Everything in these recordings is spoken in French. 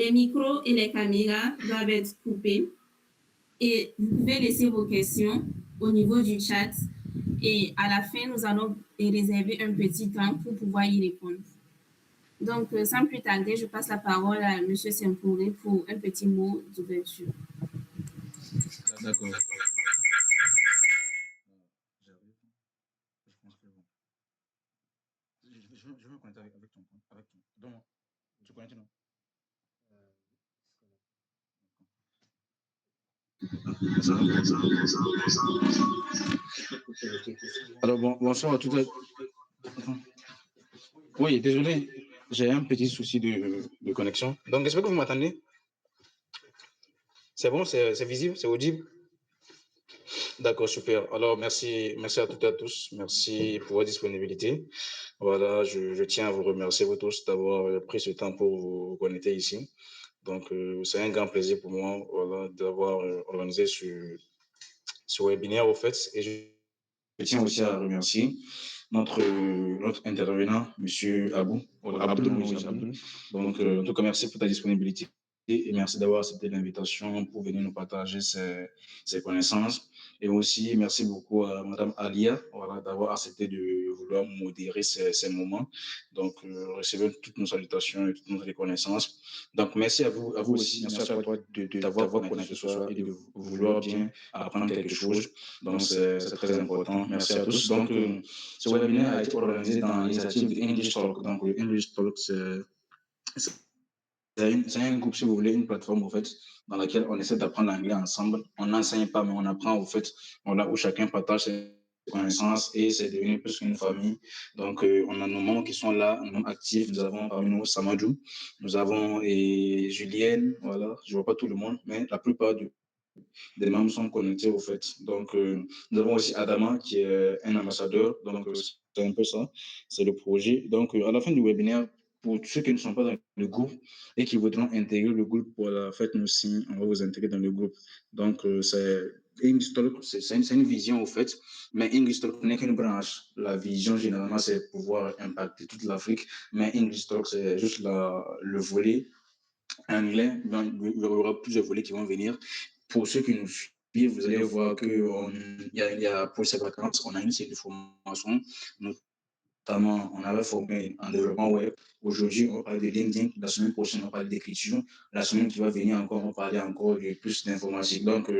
Les micros et les caméras doivent être coupés et vous pouvez laisser vos questions au niveau du chat et à la fin, nous allons réserver un petit temps pour pouvoir y répondre. Donc, sans plus tarder, je passe la parole à M. Sempouré pour un petit mot d'ouverture. D'accord. J'arrive. Je pense que bon. Je veux connecter avec ton. Donc, tu connectes, non? Alors, bonsoir à toutes. Oui, désolé, j'ai un petit souci de connexion. Donc, j'espère que vous m'entendez. C'est bon, c'est visible, c'est audible. D'accord, super. Alors, merci à toutes et à tous. Merci pour votre disponibilité. Voilà, je tiens à vous remercier, vous tous, d'avoir pris ce temps pour vous connecter ici. Donc, c'est un grand plaisir pour moi, voilà, d'avoir organisé ce webinaire, au fait. Et je tiens aussi à remercier notre intervenant, M. Abou. Donc, en tout cas, merci pour ta disponibilité et merci d'avoir accepté l'invitation pour venir nous partager ses connaissances. Et aussi, merci beaucoup à Mme Alia, voilà, d'avoir accepté de vouloir modérer ces moments. Donc, recevez toutes nos salutations et toutes nos reconnaissances. Donc, merci à vous aussi, merci à toi d'avoir connecté ce soir et de vouloir bien apprendre quelque chose. Donc, c'est très important. Merci à tous. Donc, ce webinaire a été organisé dans l'initiative de English Talk. Donc, le English Talk, c'est un groupe, si vous voulez, une plateforme, en fait, dans laquelle on essaie d'apprendre l'anglais ensemble. On n'enseigne pas, mais on apprend, en fait, où chacun partage ses connaissances et c'est devenu plus qu'une famille. Donc, on a nos membres qui sont là, nos membres actifs. Nous avons parmi nous Samadou, nous avons Julienne, voilà, je vois pas tout le monde, mais la plupart des membres sont connectés, au fait. Donc, nous avons aussi Adama, qui est un ambassadeur. Donc, c'est un peu ça, c'est le projet. Donc, à la fin du webinaire, pour ceux qui ne sont pas dans le groupe et qui voudront intégrer le groupe, voilà, faites-nous signe, on va vous intégrer dans le groupe. Donc, c'est une vision, au fait, mais English Talk n'est qu'une branche. La vision, généralement, c'est pouvoir impacter toute l'Afrique, mais English Talk, c'est juste le volet anglais. Il y aura plusieurs volets qui vont venir. Pour ceux qui nous suivent, vous allez voir qu'il y a pour ces vacances, on a une série de formations. Notamment, on avait formé en développement web. Aujourd'hui, on parle de LinkedIn. La semaine prochaine, on parle d'écriture. La semaine qui va venir encore, on va parler encore de plus d'informatique. Donc,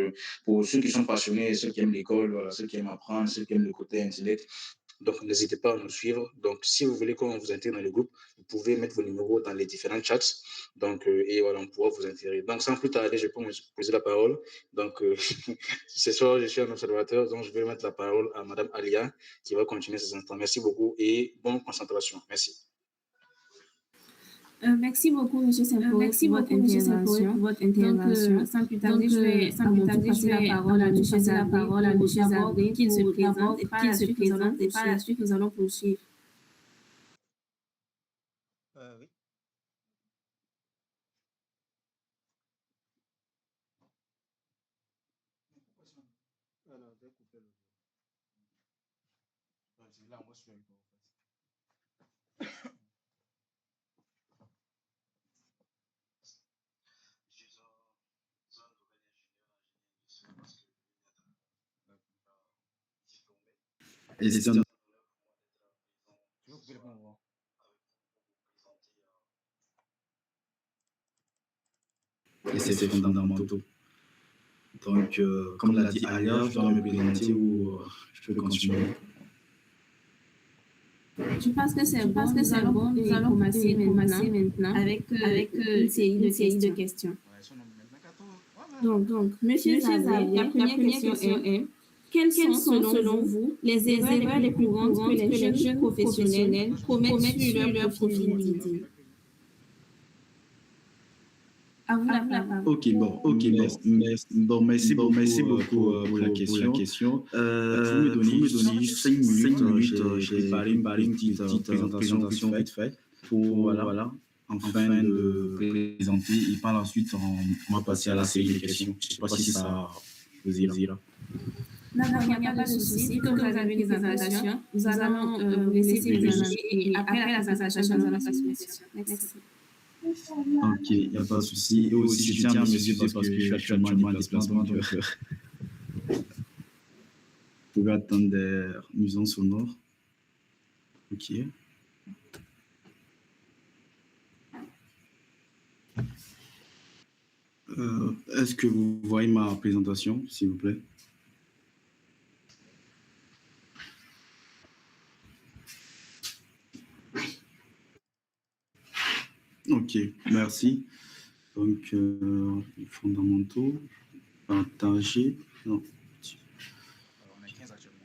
pour ceux qui sont passionnés, ceux qui aiment l'école, voilà, ceux qui aiment apprendre, ceux qui aiment le côté intellect, donc, n'hésitez pas à nous suivre. Donc, si vous voulez qu'on vous intègre dans le groupe, vous pouvez mettre vos numéros dans les différents chats. Donc, et voilà, on pourra vous intégrer. Donc, sans plus tarder, je peux me poser la parole. Donc, ce soir, je suis un observateur, donc je vais mettre la parole à Mme Alia, qui va continuer ces instants. Merci beaucoup et bonne concentration. Merci. Merci beaucoup, M. Sempouré, pour votre intervention. Donc, sans plus tarder, je vais passer la parole à M. Zabré qu'il se présente et par la suite, nous allons poursuivre. Oui. Alors, je vais couper le. Là, on va suivre avec toi, en fait. Et c'est un... Et c'est fondamental. Donc, comme l'a dit Alia, je dois me présenter ou je peux continuer. Je pense que c'est bon. Nous allons commencer maintenant avec une série de questions. Donc, Monsieur Zabré, la première question est quelles sont, selon vous, les erreurs les plus courantes que les jeunes professionnels commettent sur leur profil LinkedIn? À vous la parole. Ok, merci beaucoup pour la question. Vous me donnez 5 minutes, je vais parler une petite présentation vite fait pour, voilà, afin de présenter et par la suite, on va passer à la série de questions. Je ne sais pas si ça vous ira. D'accord, il n'y a pas de souci. Comme vous avez une présentation, nous allons vous laisser présenter et après la présentation, nous allons passer aux questions. Merci. Ok, il n'y a pas de souci. Et aussi, je tiens à m'excuser parce que je suis actuellement en déplacement. Donc, vous pouvez attendre des nuisances sonores. Ok. Est-ce que vous voyez ma présentation, s'il vous plaît? Ok, merci. Donc, les fondamentaux, partager. Non. Alors, on est 15 actuellement.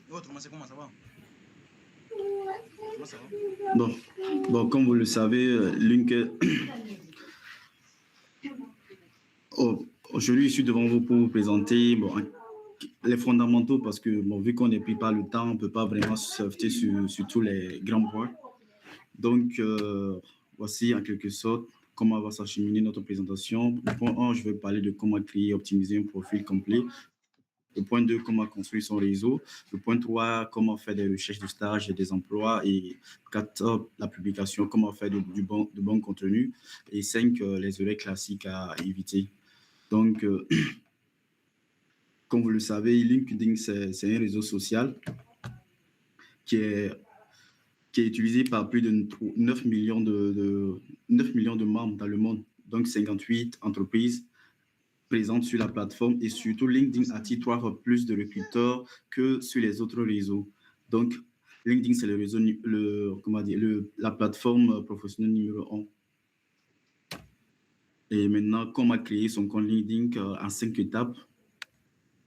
Et autrement, c'est comment ça va? Comment ça va? Bon, comme vous le savez, aujourd'hui, je suis devant vous pour vous présenter les fondamentaux parce que, vu qu'on n'est pris par le temps, on ne peut pas vraiment sauter sur tous les grands points. Donc, voici en quelque sorte comment va s'acheminer notre présentation. Le point 1, je vais parler de comment créer et optimiser un profil complet. Le point 2, comment construire son réseau. Le point 3, comment faire des recherches de stage et des emplois. Et 4, la publication, comment faire de bon contenu. Et 5, les erreurs classiques à éviter. Donc, comme vous le savez, LinkedIn, c'est un réseau social qui est utilisé par plus de 9 millions de membres dans le monde. Donc, 58 entreprises présentes sur la plateforme et surtout LinkedIn attire 3 fois plus de recruteurs que sur les autres réseaux. Donc, LinkedIn, c'est le réseau, la plateforme professionnelle numéro 1. Et maintenant, comment créer son compte LinkedIn en 5 étapes.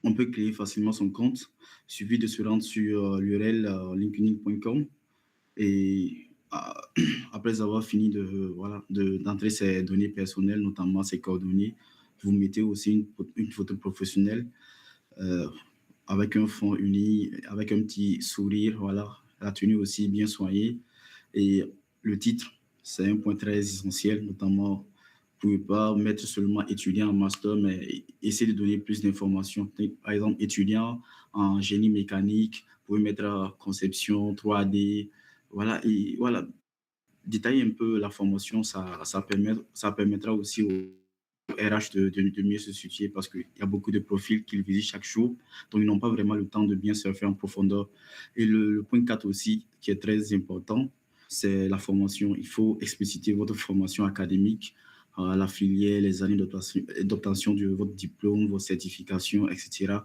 On peut créer facilement son compte. Il suffit de se rendre sur l'URL linkedin.com et après avoir fini d'entrer ses données personnelles, notamment ses coordonnées, vous mettez aussi une photo professionnelle avec un fond uni, avec un petit sourire, voilà, la tenue aussi bien soignée. Et le titre, c'est un point très essentiel, notamment, vous ne pouvez pas mettre seulement étudiant en master, mais essayer de donner plus d'informations. Par exemple, étudiant en génie mécanique, vous pouvez mettre conception 3D, voilà, et voilà, détailler un peu la formation, ça permettra aussi au RH de mieux se situer parce qu'il y a beaucoup de profils qu'ils visitent chaque jour, donc ils n'ont pas vraiment le temps de bien surfer en profondeur. Et le point 4 aussi, qui est très important, c'est la formation. Il faut expliciter votre formation académique, la filière, les années d'obtention de votre diplôme, vos certifications, etc.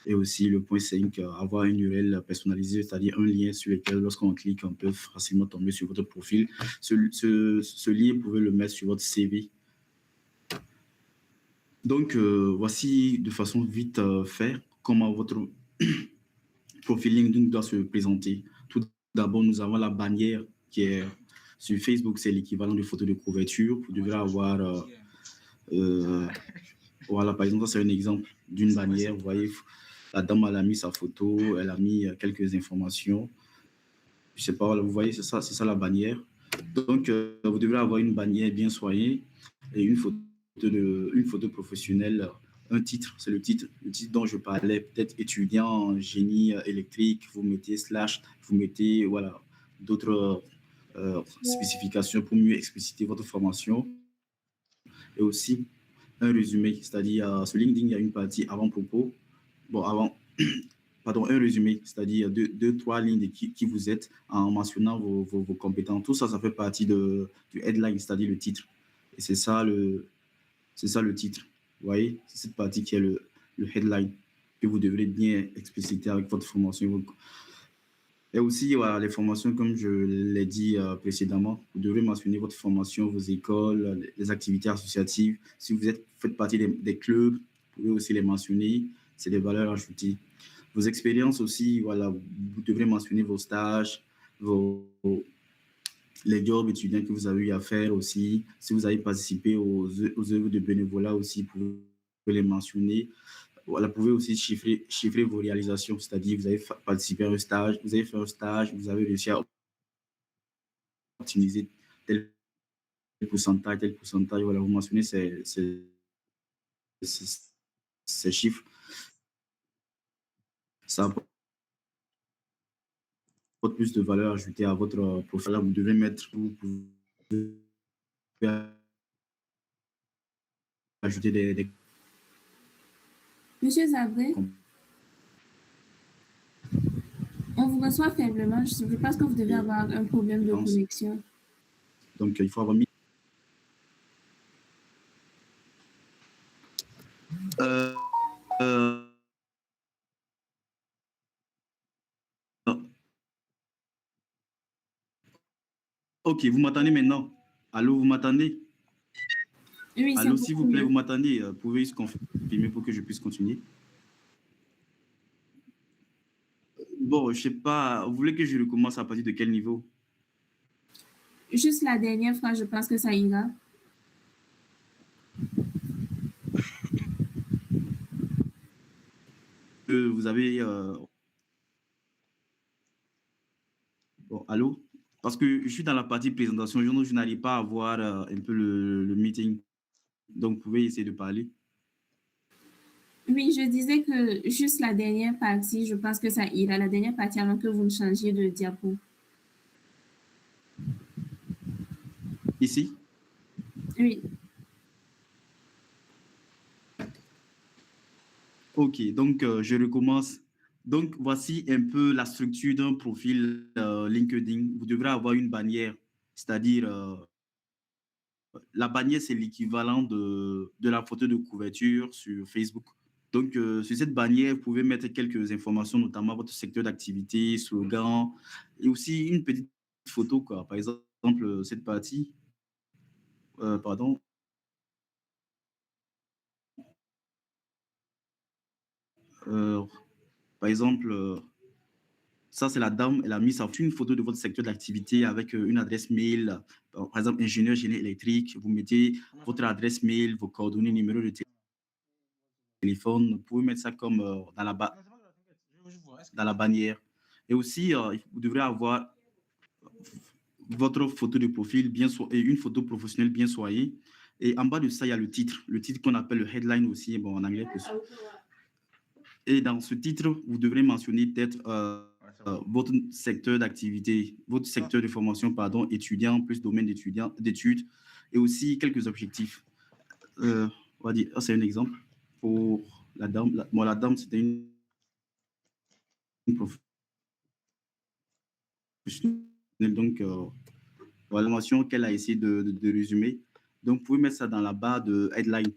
Et aussi le point 5, avoir une URL personnalisée, c'est-à-dire un lien sur lequel, lorsqu'on clique, on peut facilement tomber sur votre profil. Ce lien, vous pouvez le mettre sur votre CV. Donc, voici de façon vite fait comment votre profil LinkedIn doit se présenter. Tout d'abord, nous avons la bannière qui est sur Facebook, c'est l'équivalent de photo de couverture. Vous devrez avoir, voilà, par exemple, c'est un exemple d'une bannière. Vous voyez, la dame, elle a mis sa photo, elle a mis quelques informations. Je sais pas, vous voyez, c'est ça la bannière. Donc, vous devrez avoir une bannière bien soignée et une photo professionnelle. Un titre, c'est le titre dont je parlais, peut-être étudiant en génie électrique, vous mettez slash, vous mettez voilà, d'autres spécifications pour mieux expliciter votre formation. Et aussi un résumé, c'est-à-dire sur LinkedIn, il y a une partie avant-propos, un résumé, c'est-à-dire deux, trois lignes de qui vous êtes en mentionnant vos compétences. Tout ça, ça fait partie du headline, c'est-à-dire le titre. Et c'est ça le titre. Vous voyez, c'est cette partie qui est le headline que vous devrez bien expliciter avec votre formation. Et aussi, voilà, les formations, comme je l'ai dit précédemment, vous devrez mentionner votre formation, vos écoles, les activités associatives. Si vous faites partie des clubs, vous pouvez aussi les mentionner. C'est des valeurs ajoutées. Vos expériences aussi, voilà, vous devrez mentionner vos stages, les jobs étudiants que vous avez eu à faire aussi. Si vous avez participé aux œuvres de bénévolat aussi, vous pouvez les mentionner. Voilà, vous pouvez aussi chiffrer vos réalisations, c'est-à-dire vous avez participé à un stage, vous avez fait un stage, vous avez réussi à optimiser tel pourcentage, voilà, vous mentionnez ces chiffres. Ça plus de valeur ajoutée à votre profil. Là, vous devez mettre, vous pouvez ajouter des Monsieur Zabré, on vous reçoit faiblement. Je pense que vous devez avoir un problème de connexion. Donc, il faut avoir mis. Ok, vous m'entendez maintenant? Allô, vous m'entendez? Oui, c'est Allô, s'il vous beaucoup plaît, mieux. vous m'entendez? Pouvez-vous se confirmer pour que je puisse continuer? Bon, je sais pas. Vous voulez que je recommence à partir de quel niveau? Juste la dernière fois, je pense que ça ira. Vous avez. Bon, allô? Parce que je suis dans la partie présentation, je n'arrive pas à voir un peu le meeting. Donc, vous pouvez essayer de parler. Oui, je disais que juste la dernière partie, je pense que ça ira. La dernière partie avant que vous ne changiez de diapo. Ici? Oui. Ok, donc je recommence. Donc, voici un peu la structure d'un profil LinkedIn. Vous devrez avoir une bannière, c'est-à-dire la bannière, c'est l'équivalent de la photo de couverture sur Facebook. Donc, sur cette bannière, vous pouvez mettre quelques informations, notamment votre secteur d'activité, slogan, et aussi une petite photo, quoi. Par exemple, cette partie, pardon, euh, par exemple, ça, c'est la dame, elle a mis ça, une photo de votre secteur d'activité avec une adresse mail, par exemple, ingénieur génie électrique. Vous mettez votre adresse mail, vos coordonnées, numéro de téléphone. Vous pouvez mettre ça comme dans la bannière. Et aussi, vous devrez avoir votre photo de profil et une photo professionnelle bien soignée. Et en bas de ça, il y a le titre qu'on appelle le headline aussi, bon, en anglais. Et dans ce titre, vous devrez mentionner peut-être votre secteur d'activité, votre secteur de formation, pardon, étudiant, plus domaine d'études, et aussi quelques objectifs. On va dire, c'est un exemple pour la dame. La dame, c'était une professionnelle, donc voilà la formation qu'elle a essayé de résumer. Donc, vous pouvez mettre ça dans la barre de headline.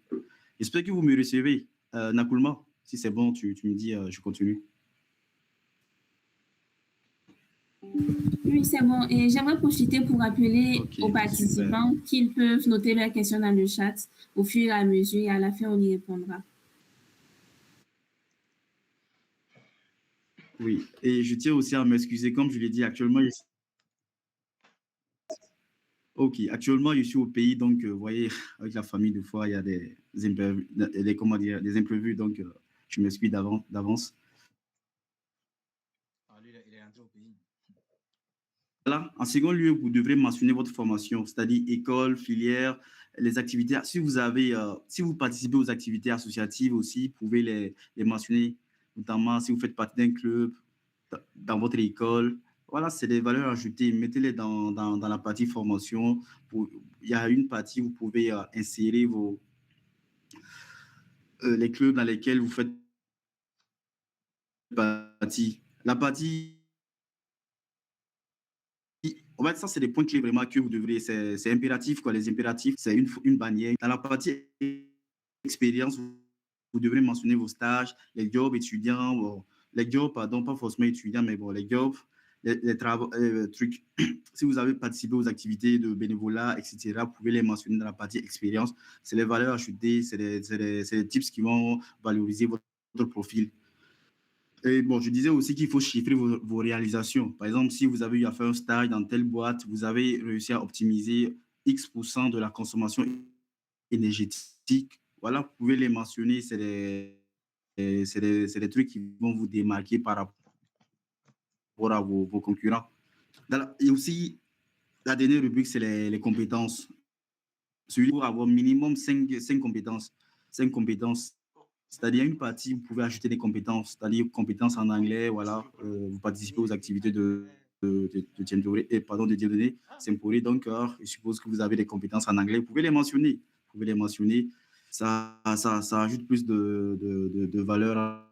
J'espère que vous me recevez, Nakoulma. Si c'est bon, tu me dis, je continue. Oui, c'est bon. Et j'aimerais profiter pour rappeler Ok, aux participants qu'ils peuvent noter leurs questions dans le chat au fur et à mesure et à la fin, on y répondra. Oui, et je tiens aussi à m'excuser, comme je l'ai dit, actuellement, actuellement, je suis au pays, donc, vous voyez, avec la famille, des fois, il y a des imprévus, comment dire, des imprévus, donc, je m'excuse d'avance. Il est entré au pays. Voilà. En second lieu, vous devrez mentionner votre formation, c'est-à-dire école, filière, les activités. Si si vous participez aux activités associatives aussi, vous pouvez les mentionner, notamment si vous faites partie d'un club, dans votre école. Voilà, c'est des valeurs ajoutées. Mettez-les dans la partie formation. Il y a une partie où vous pouvez insérer les clubs dans lesquels vous faites partie. La partie, en fait, ça, c'est des points clés vraiment que vous devrez, c'est impératif, quoi. Les impératifs, c'est une bannière. Dans la partie expérience, vous devrez mentionner vos stages, les jobs étudiants, bon, les jobs, pardon, pas forcément étudiants, mais bon, les jobs, les travaux, trucs. Si vous avez participé aux activités de bénévolat, etc., vous pouvez les mentionner dans la partie expérience. C'est les valeurs ajoutées, c'est des tips qui vont valoriser votre profil. Et bon, je disais aussi qu'il faut chiffrer vos réalisations. Par exemple, si vous avez eu à faire un stage dans telle boîte, vous avez réussi à optimiser X% de la consommation énergétique. Voilà, vous pouvez les mentionner. C'est des trucs qui vont vous démarquer par rapport à vos concurrents. Et aussi, la dernière rubrique, c'est les compétences. Celui pour avoir minimum 5 compétences. 5 compétences. C'est-à-dire une partie, vous pouvez ajouter des compétences, c'est-à-dire compétences en anglais, voilà, vous participez aux activités de de Dieudonné Sempori. Donc, je suppose que vous avez des compétences en anglais. Vous pouvez les mentionner. Vous pouvez les mentionner. Ça ajoute plus de valeur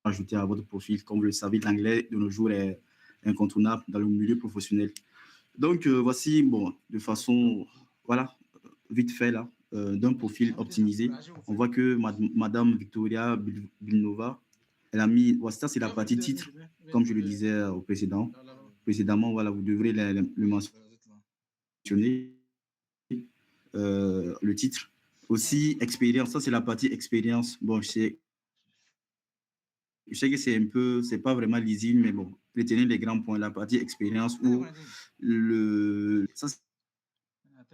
ajoutée à votre profil. Comme vous le savez, l'anglais de nos jours est incontournable dans le milieu professionnel. Donc, voici, bon, de façon, voilà, vite fait là, d'un profil optimisé. On voit que Madame Victoria Bilnova, elle a mis, voici ça, c'est la partie titre, comme je le disais précédemment, voilà, vous devrez le mentionner, le titre. Aussi, expérience, ça c'est la partie expérience. Bon, je sais que c'est un peu, c'est pas vraiment lisible, mais bon, retenez les grands points. La partie expérience où ça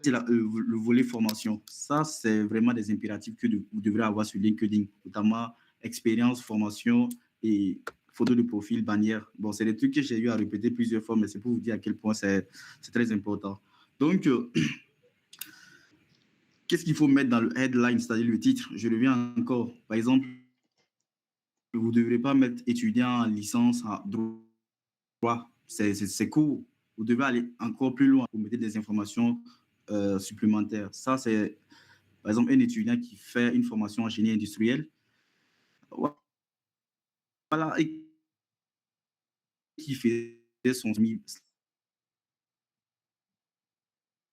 c'est le volet formation. Ça, c'est vraiment des impératifs que vous devrez avoir sur LinkedIn, notamment expérience, formation et photo de profil, bannière. Bon, c'est des trucs que j'ai eu à répéter plusieurs fois, mais c'est pour vous dire à quel point c'est très important. Donc, qu'est-ce qu'il faut mettre dans le headline, c'est-à-dire le titre? Je reviens encore. Par exemple, vous ne devrez pas mettre étudiant en licence en droit. C'est court. Vous devez aller encore plus loin pour mettre des informations supplémentaires. Ça, c'est, par exemple, un étudiant qui fait une formation en génie industriel. Voilà, et qui fait son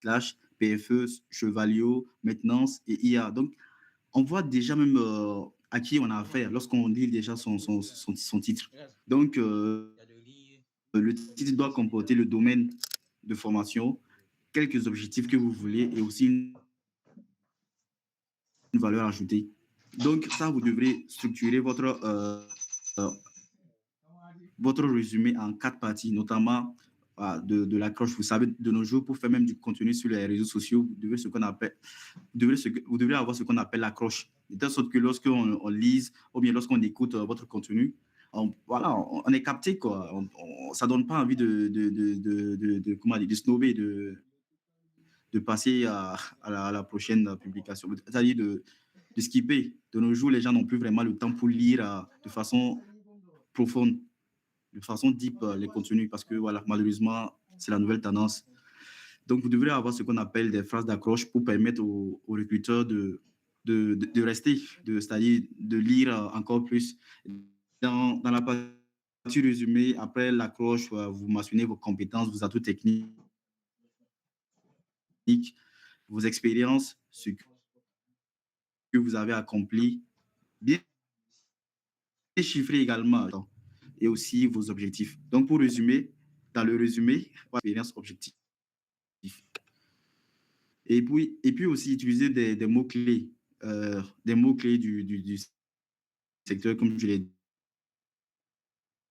slash PFE, Chevalio, maintenance et IA. Donc, on voit déjà même à qui on a affaire lorsqu'on lit déjà son titre. Donc, le titre doit comporter le domaine de formation, quelques objectifs que vous voulez et aussi une valeur ajoutée. Donc, ça, vous devrez structurer votre résumé en 4 parties, notamment de l'accroche. Vous savez, de nos jours, pour faire même du contenu sur les réseaux sociaux, vous devez avoir ce qu'on appelle l'accroche. De telle sorte que lorsqu'on lise ou bien lorsqu'on écoute votre contenu, on est capté, quoi. Ça ne donne pas envie de snobber, de passer à la prochaine publication, c'est-à-dire de skipper. De nos jours, les gens n'ont plus vraiment le temps pour lire de façon profonde, de façon deep les contenus, parce que voilà, malheureusement, c'est la nouvelle tendance. Donc, vous devrez avoir ce qu'on appelle des phrases d'accroche pour permettre aux recruteurs de rester, c'est-à-dire de lire encore plus. Dans la partie résumée, après l'accroche, vous mentionnez vos compétences, vos atouts techniques, vos expériences, ce que vous avez accompli, bien chiffré également, et aussi vos objectifs. Donc, pour résumer, dans le résumé, expérience, objectif. Et puis aussi utiliser des mots-clés, du secteur, comme je l'ai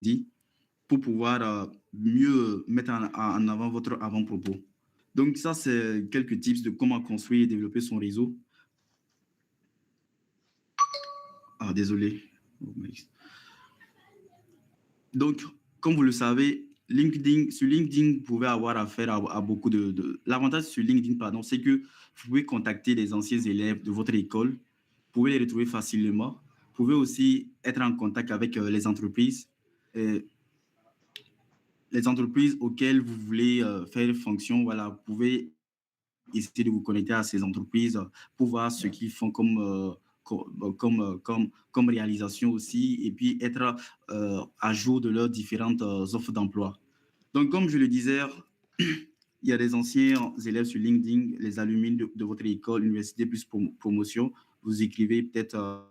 dit, pour pouvoir mieux mettre en avant votre avant-propos. Donc, ça, c'est quelques tips de comment construire et développer son réseau. Ah, désolé. Donc, comme vous le savez, sur LinkedIn, vous pouvez avoir affaire à beaucoup L'avantage sur LinkedIn, pardon, c'est que vous pouvez contacter des anciens élèves de votre école. Vous pouvez les retrouver facilement. Vous pouvez aussi être en contact avec les entreprises. Les entreprises auxquelles vous voulez faire fonction, voilà, vous pouvez essayer de vous connecter à ces entreprises pour voir ce qu'ils font comme réalisation aussi, et puis être à jour de leurs différentes offres d'emploi. Donc, comme je le disais, il y a des anciens élèves sur LinkedIn, les alumni de votre école, université plus promotion. Vous écrivez peut-être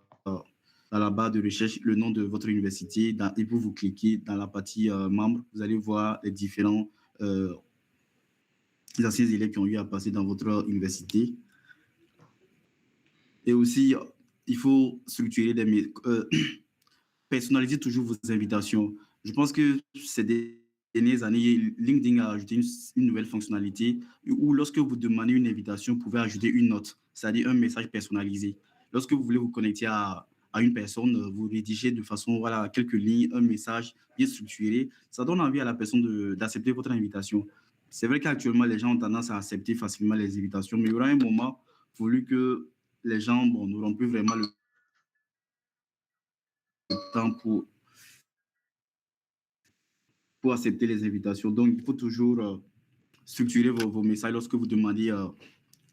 dans la barre de recherche le nom de votre université et puis vous cliquez dans la partie membres. Vous allez voir les différents anciens élèves qui ont eu à passer dans votre université. Et aussi, il faut structurer personnaliser toujours vos invitations. Je pense que ces dernières années, LinkedIn a ajouté une nouvelle fonctionnalité où lorsque vous demandez une invitation, vous pouvez ajouter une note, c'est-à-dire un message personnalisé. Lorsque vous voulez vous connecter à une personne, vous rédigez de façon, voilà, quelques lignes, un message bien structuré. Ça donne envie à la personne d'accepter votre invitation. C'est vrai qu'actuellement, les gens ont tendance à accepter facilement les invitations, mais il y aura un moment voulu que les gens n'auront plus vraiment le temps pour accepter les invitations. Donc, il faut toujours structurer vos messages lorsque vous demandez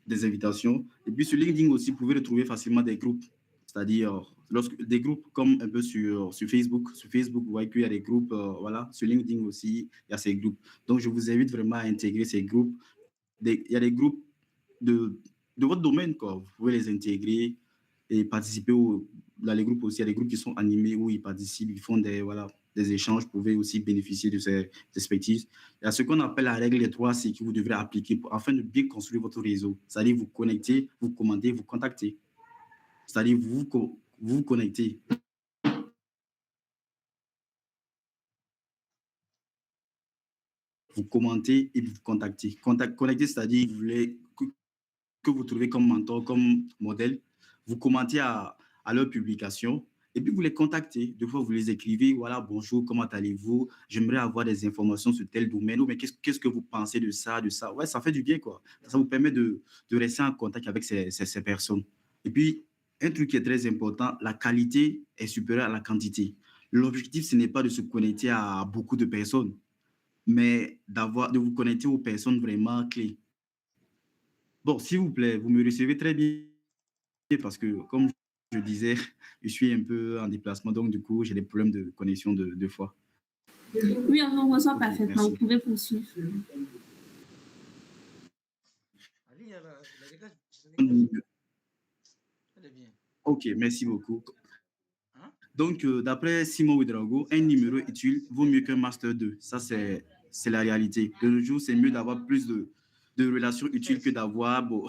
des invitations. Et puis, sur LinkedIn aussi, vous pouvez retrouver facilement des groupes. C'est-à-dire, des groupes comme un peu sur Facebook. Sur Facebook, vous voyez qu'il y a des groupes, voilà. Sur LinkedIn aussi, il y a ces groupes. Donc, je vous invite vraiment à intégrer ces groupes. Il y a des groupes de votre domaine, quoi. Vous pouvez les intégrer et participer dans les groupes aussi. Il y a des groupes qui sont animés où ils participent, ils font des échanges. Vous pouvez aussi bénéficier de ces expertises. Il y a ce qu'on appelle la règle des 3C que vous devrez appliquer afin de bien construire votre réseau. C'est-à-dire vous connecter, vous commander, vous contacter. C'est-à-dire vous connectez. Vous commentez et vous contactez. Connecter, c'est-à-dire vous voulez que vous trouvez comme mentor, comme modèle, vous commentez à leur publication et puis vous les contactez. Des fois, vous les écrivez, voilà, bonjour, comment allez-vous? J'aimerais avoir des informations sur tel domaine, ou mais qu'est-ce que vous pensez de ça, de ça? Ouais, ça fait du bien, quoi. Ça vous permet de rester en contact avec ces personnes. Et puis, un truc qui est très important, la qualité est supérieure à la quantité. L'objectif, ce n'est pas de se connecter à beaucoup de personnes, mais de vous connecter aux personnes vraiment clés. Bon, s'il vous plaît, vous me recevez très bien parce que, comme je disais, je suis un peu en déplacement, donc du coup, j'ai des problèmes de connexion de fois. Oui, on vous reçoit Ok, parfaitement. merci. Vous pouvez poursuivre. Ok, merci beaucoup. Donc, d'après Simon Ouedraogo, un numéro utile vaut mieux qu'un master 2. Ça, c'est la réalité. De nos jours, c'est mieux d'avoir plus de relations utiles que d'avoir, bon,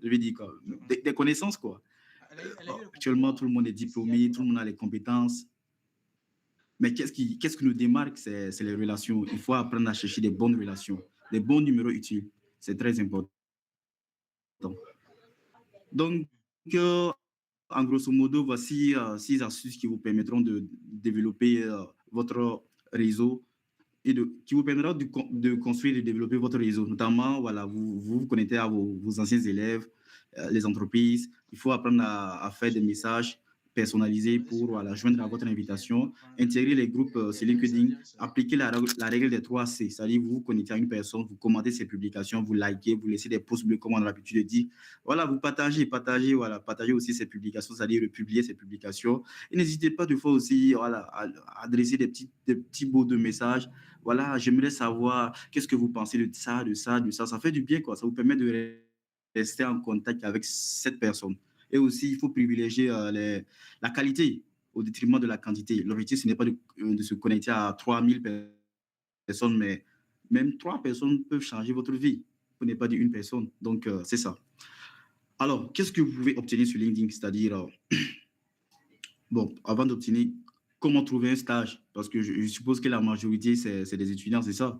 je vais dire quoi, des connaissances, quoi. Actuellement, tout le monde est diplômé, tout le monde a les compétences. Mais qu'est-ce qui nous démarque, c'est les relations. Il faut apprendre à chercher des bonnes relations, des bons numéros utiles. C'est très important. Donc, en grosso modo, voici 6 astuces qui vous permettront de développer votre réseau et qui vous permettra de construire et de développer votre réseau. Notamment, voilà, vous connectez à vos anciens élèves, les entreprises. Il faut apprendre à faire des messages personnalisés pour voilà, joindre à votre invitation, intégrer les groupes sur LinkedIn, appliquer la règle des 3C, c'est-à-dire vous vous connectez à une personne, vous commentez ses publications, vous likez, vous laissez des posts bleus comme on a l'habitude de dire. Voilà, vous partagez, voilà, partagez aussi ses publications, c'est-à-dire republier ses publications. Et n'hésitez pas de fois aussi voilà, à adresser des petits bouts de messages. Voilà, j'aimerais savoir qu'est-ce que vous pensez de ça, de ça, de ça. Ça fait du bien, quoi. Ça vous permet de rester en contact avec cette personne. Et aussi, il faut privilégier la qualité au détriment de la quantité. L'objectif, ce n'est pas de se connecter à 3000 personnes, mais même 3 personnes peuvent changer votre vie. Vous n'êtes pas d'une personne. Donc, c'est ça. Alors, qu'est-ce que vous pouvez obtenir sur LinkedIn? C'est-à-dire, bon, avant d'obtenir, comment trouver un stage? Parce que je suppose que la majorité, c'est des étudiants, c'est ça.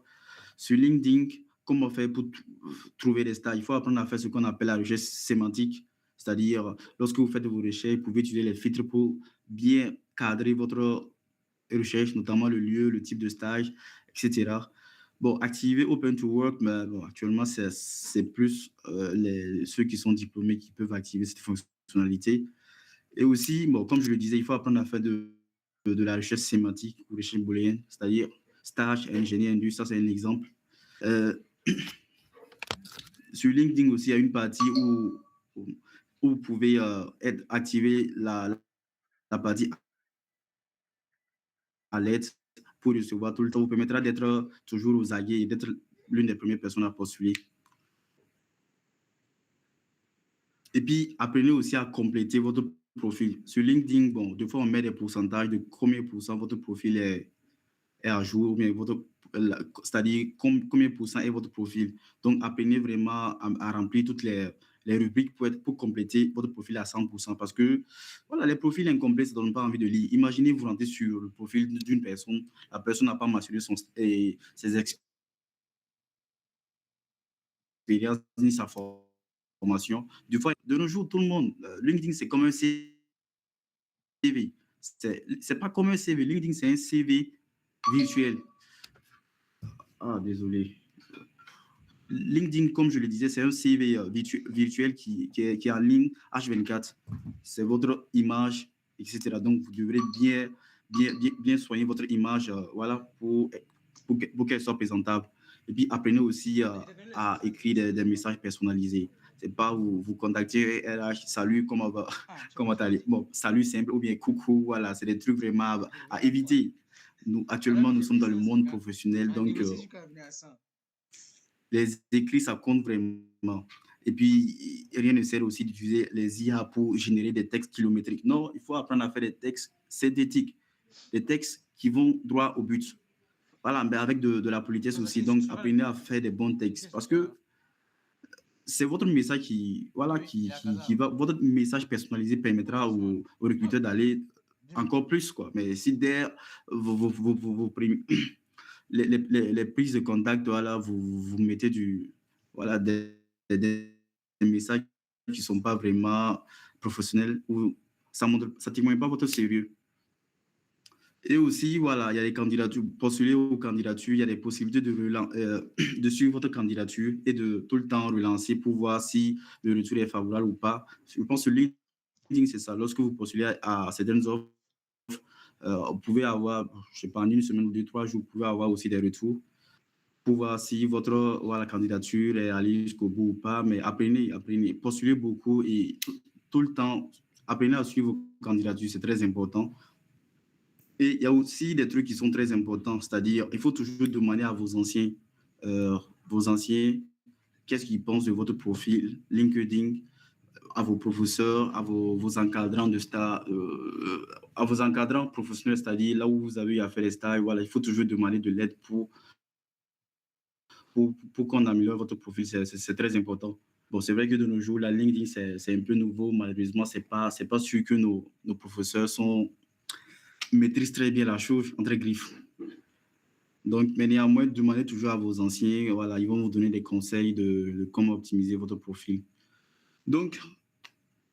Sur LinkedIn, comment faire pour trouver des stages? Il faut apprendre à faire ce qu'on appelle la recherche sémantique. C'est-à-dire, lorsque vous faites vos recherches, vous pouvez utiliser les filtres pour bien cadrer votre recherche, notamment le lieu, le type de stage, etc. Bon, activer Open to Work, mais bon, actuellement, c'est plus ceux qui sont diplômés qui peuvent activer cette fonctionnalité. Et aussi, bon, comme je le disais, il faut apprendre à faire de la recherche sémantique ou recherche booléenne, c'est-à-dire stage, ingénieur, industrie, ça c'est un exemple. Sur LinkedIn aussi, il y a une partie où vous pouvez activer la partie alerte pour recevoir tout le temps. Vous permettra d'être toujours aux aguets et d'être l'une des premières personnes à postuler. Et puis, apprenez aussi à compléter votre profil. Sur LinkedIn, bon, des fois, on met des pourcentages de combien % votre profil est à jour, mais c'est-à-dire combien % est votre profil. Donc, apprenez vraiment à remplir toutes les rubriques pour compléter votre profil à 100%. Parce que voilà, les profils incomplets, ça ne donne pas envie de lire. Imaginez, vous rentrez sur le profil d'une personne, la personne n'a pas mentionné ses expériences ni sa formation. Du fois, de nos jours, tout le monde, LinkedIn, c'est comme un CV. C'est pas comme un CV. LinkedIn, c'est un CV virtuel. Ah, désolé. LinkedIn, comme je le disais, c'est un CV virtuel qui est en ligne H24. C'est votre image, etc. Donc, vous devrez bien soigner votre image voilà, pour pour qu'elle soit présentable. Et puis, apprenez aussi à écrire des messages personnalisés. C'est pas vous contactez RH, salut, comment va, comment t'allez? Bon, salut simple ou bien coucou, voilà, c'est des trucs vraiment à éviter. Nous, actuellement, nous sommes dans le monde professionnel, donc les écrits, ça compte vraiment. Et puis, rien ne sert aussi d'utiliser les IA pour générer des textes kilométriques. Non, il faut apprendre à faire des textes synthétiques, des textes qui vont droit au but. Voilà, mais avec de la politesse aussi. Donc, apprenez à faire des bons textes. Parce que c'est votre message votre message personnalisé permettra au recruteur d'aller encore plus, quoi. Mais si derrière les prises de contact, voilà, vous mettez voilà, des messages qui ne sont pas vraiment professionnels ou ça ne témoigne pas votre sérieux. Et aussi, voilà, il y a des candidatures, postuler aux candidatures, il y a des possibilités de suivre votre candidature et de tout le temps relancer pour voir si le retour est favorable ou pas. Je pense que LinkedIn, c'est ça. Lorsque vous postulez à certaines offres, vous pouvez avoir, je ne sais pas, en une semaine ou 2-3 jours, vous pouvez avoir aussi des retours pour voir si votre candidature est allée jusqu'au bout ou pas. Mais apprenez, postulez beaucoup et tout le temps, apprenez à suivre vos candidatures, c'est très important. Et il y a aussi des trucs qui sont très importants, c'est-à-dire il faut toujours demander à vos anciens, qu'est-ce qu'ils pensent de votre profil LinkedIn, à vos professeurs, à vos encadrants de stage, à vos encadrants professionnels, c'est-à-dire là où vous avez eu à faire les stages. Voilà, il faut toujours demander de l'aide pour qu'on améliore votre profil. C'est très important. Bon, c'est vrai que de nos jours, la LinkedIn, c'est un peu nouveau. Malheureusement, c'est pas sûr que nos professeurs maîtrisent très bien la chose, entre griffes. Donc, mais néanmoins, demandez toujours à vos anciens, voilà, ils vont vous donner des conseils de comment optimiser votre profil. Donc,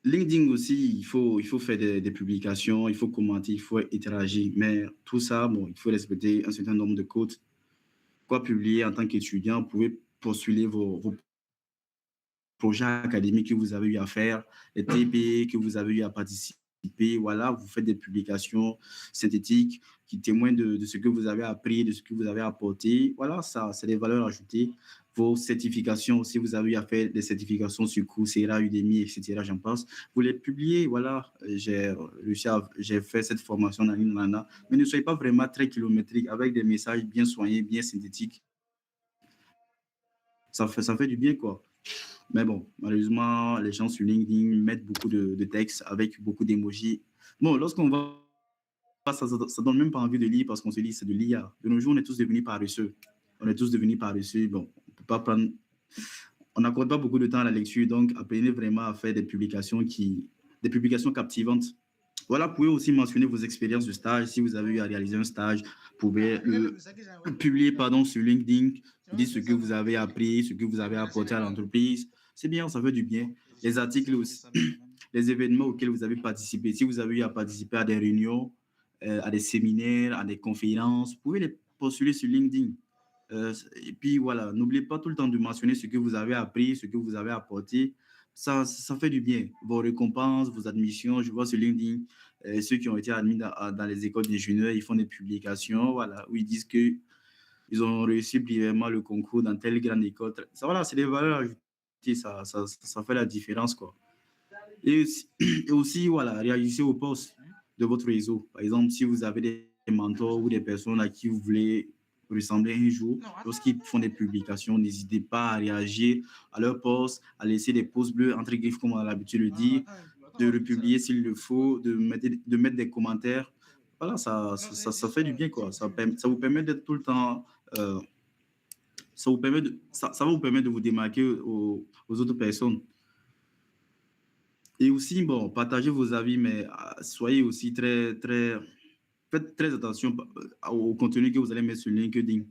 LinkedIn aussi, il faut faire des publications, il faut commenter, il faut interagir. Mais tout ça, bon, il faut respecter un certain nombre de codes. Quoi publier en tant qu'étudiant, vous pouvez postuler vos projets académiques que vous avez eu à faire, les TP que vous avez eu à participer. Voilà, vous faites des publications synthétiques qui témoignent de ce que vous avez appris, de ce que vous avez apporté. Voilà, ça, c'est des valeurs ajoutées. Vos certifications, si vous avez eu à faire des certifications sur Coursera, Udemy, etc., j'en passe, vous les publiez. Voilà, j'ai fait cette formation dans l'INANA, mais ne soyez pas vraiment très kilométrique avec des messages bien soignés, bien synthétiques. Ça fait du bien, quoi. Mais bon, malheureusement, les gens sur LinkedIn mettent beaucoup de textes avec beaucoup d'émojis. Bon, lorsqu'on va, ça ne donne même pas envie de lire parce qu'on se dit c'est de l'IA. De nos jours, on est tous devenus paresseux. Bon, on peut pas prendre... On n'accorde pas beaucoup de temps à la lecture, donc apprenez vraiment à faire des publications captivantes. Voilà, vous pouvez aussi mentionner vos expériences de stage. Si vous avez eu à réaliser un stage, vous pouvez le publier sur LinkedIn, dire ce que vous avez appris, ce que vous avez apporté à l'entreprise. C'est bien, ça fait du bien. Les articles aussi, les événements auxquels vous avez participé. Si vous avez eu à participer à des réunions, à des séminaires, à des conférences, vous pouvez les postuler sur LinkedIn. Et puis voilà, n'oubliez pas tout le temps de mentionner ce que vous avez appris, ce que vous avez apporté. Ça fait du bien. Vos récompenses, vos admissions, je vois sur LinkedIn, ceux qui ont été admis dans les écoles d'ingénieurs, ils font des publications, voilà, où ils disent qu'ils ont réussi brillamment le concours dans telle grande école. Ça, voilà, c'est des valeurs ajoutées, ça fait la différence, quoi. Et aussi, voilà, réagissez aux posts de votre réseau. Par exemple, si vous avez des mentors ou des personnes à qui vous voulez ressembler un jour, lorsqu'ils font des publications, n'hésitez pas à réagir à leurs posts, à laisser des pouces bleus, entre griffes, comme on a l'habitude de le dire, de republier s'il le faut, de mettre des commentaires. Voilà, ça fait du bien, quoi. Ça vous permet d'être tout le temps... ça va vous permettre de vous démarquer aux autres personnes. Et aussi, bon, partagez vos avis, mais soyez aussi faites très attention au contenu que vous allez mettre sur LinkedIn.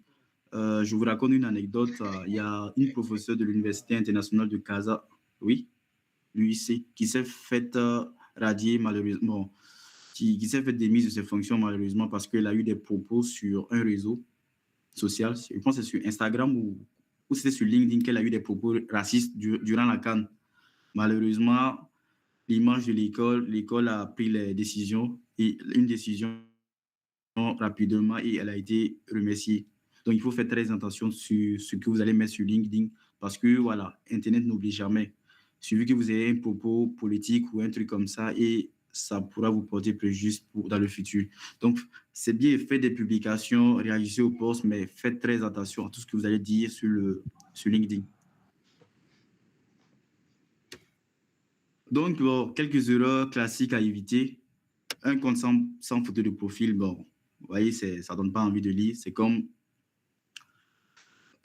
Je vous raconte une anecdote. Il y a une professeure de l'Université internationale de Casa, oui, l'UIC, qui s'est fait radier malheureusement, qui s'est fait démise de ses fonctions malheureusement parce qu'elle a eu des propos sur un réseau social. Je pense que c'est sur Instagram ou c'était sur LinkedIn qu'elle a eu des propos racistes durant la CAN. Malheureusement, l'image de l'école a pris les décisions et une décision rapidement et elle a été remerciée. Donc, il faut faire très attention sur ce que vous allez mettre sur LinkedIn parce que, voilà, Internet n'oublie jamais. Suffit que vous ayez un propos politique ou un truc comme ça et ça pourra vous porter préjudice dans le futur. Donc, c'est bien, faites des publications, réagissez aux posts, mais faites très attention à tout ce que vous allez dire sur LinkedIn. Donc, bon, quelques erreurs classiques à éviter. Un compte sans photo de profil, bon, vous voyez, ça ne donne pas envie de lire. C'est comme...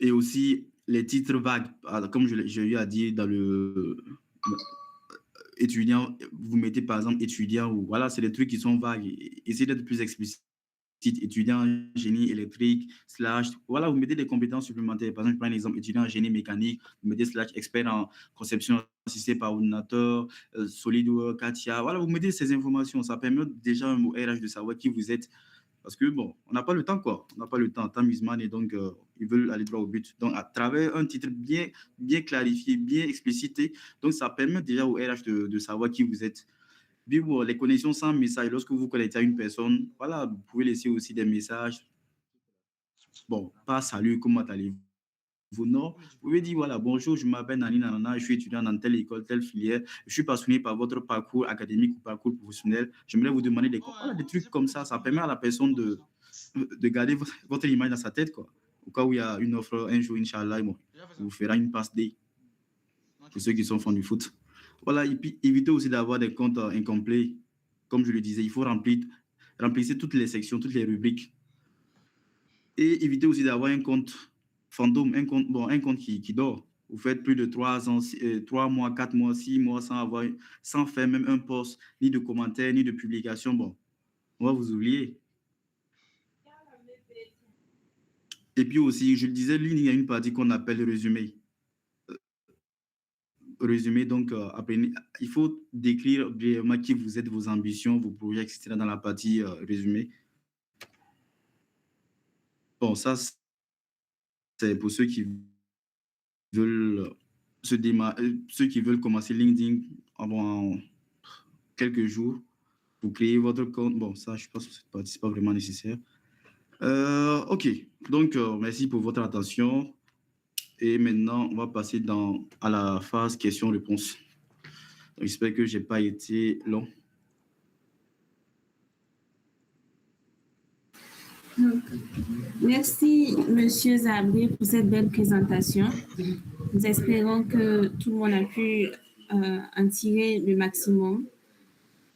Et aussi, les titres vagues, comme j'ai eu à dire dans le étudiant, vous mettez par exemple étudiant, ou voilà, c'est des trucs qui sont vagues. Essayez d'être plus explicite. Étudiant génie électrique, voilà, vous mettez des compétences supplémentaires. Par exemple, je prends un exemple, étudiant en génie mécanique, vous mettez / expert en conception assistée par ordinateur, SolidWorks, Katia. Voilà, vous mettez ces informations. Ça permet déjà au RH de savoir qui vous êtes. Parce que, bon, on n'a pas le temps, quoi. On n'a pas le temps. Temps musulman, et donc, ils veulent aller droit au but. Donc, à travers un titre bien clarifié, bien explicité, donc, ça permet déjà au RH de savoir qui vous êtes. Vivre les connexions sans message. Lorsque vous connectez à une personne, voilà, vous pouvez laisser aussi des messages. Bon, pas salut, comment allez-vous? Non, vous pouvez dire, voilà, bonjour, je m'appelle Nani Nanana, je suis étudiant dans telle école, telle filière, je suis passionné par votre parcours académique ou parcours professionnel. J'aimerais vous demander voilà, des trucs comme ça. Ça permet à la personne de garder votre image dans sa tête, quoi. Au cas où il y a une offre un jour, Inch'Allah, bon, vous fera une passe day pour ceux qui sont fans du foot. Voilà, et puis évitez aussi d'avoir des comptes incomplets. Comme je le disais, il faut remplir toutes les sections, toutes les rubriques. Et évitez aussi d'avoir un compte fantôme, un compte qui dort. Vous faites plus de 3 ans, 3 mois, 4 mois, 6 mois sans faire même un post, ni de commentaires, ni de publication. Bon, on va vous oublier. Et puis aussi, je le disais, il y a une partie qu'on appelle le résumé. Donc, il faut décrire brièvement qui vous êtes, vos ambitions, vos projets, etc. dans la partie résumé. Bon, ça, c'est pour ceux qui veulent ceux qui veulent commencer LinkedIn en quelques jours pour créer votre compte. Bon, ça, je pense que cette partie, ce n'est pas vraiment nécessaire. OK. Donc, merci pour votre attention. Et maintenant, on va passer à la phase questions-réponses. J'espère que je n'ai pas été long. Merci, Monsieur Zabré, pour cette belle présentation. Nous espérons que tout le monde a pu en tirer le maximum.